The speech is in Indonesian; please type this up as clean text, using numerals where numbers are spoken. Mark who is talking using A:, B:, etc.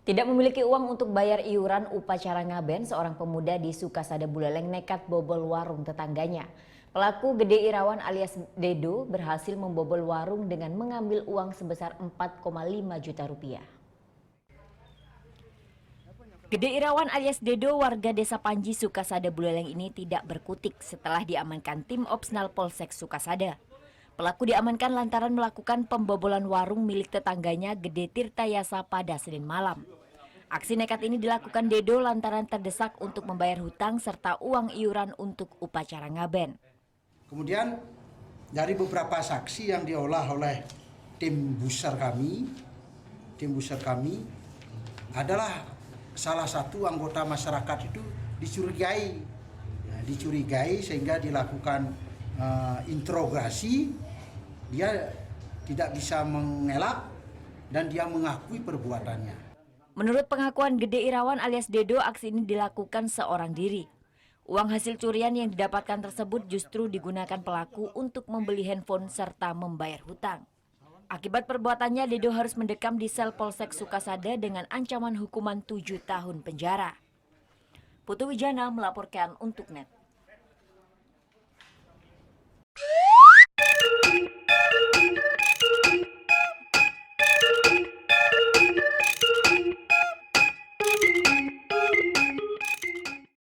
A: Tidak memiliki uang untuk bayar iuran upacara ngaben, seorang pemuda di Sukasada Buleleng nekat bobol warung tetangganya. Pelaku Gede Irawan alias Dedo berhasil membobol warung dengan mengambil uang sebesar 4,5 juta rupiah. Gede Irawan alias Dedo, warga Desa Panji, Sukasada Buleleng ini tidak berkutik setelah diamankan tim Opsnal Polsek Sukasada. Pelaku diamankan lantaran melakukan pembobolan warung milik tetangganya Gede Tirtayasa pada Senin malam. Aksi nekat ini dilakukan Dedo lantaran terdesak untuk membayar hutang serta uang iuran untuk upacara ngaben.
B: Kemudian dari beberapa saksi yang diolah oleh tim besar kami adalah salah satu anggota masyarakat itu dicurigai sehingga dilakukan interogasi. Dia tidak bisa mengelak dan dia mengakui perbuatannya.
A: Menurut pengakuan Gede Irawan alias Dedo, aksi ini dilakukan seorang diri. Uang hasil curian yang didapatkan tersebut justru digunakan pelaku untuk membeli handphone serta membayar hutang. Akibat perbuatannya, Dedo harus mendekam di sel Polsek Sukasada dengan ancaman hukuman 7 tahun penjara. Putu Wijana melaporkan untuk NET.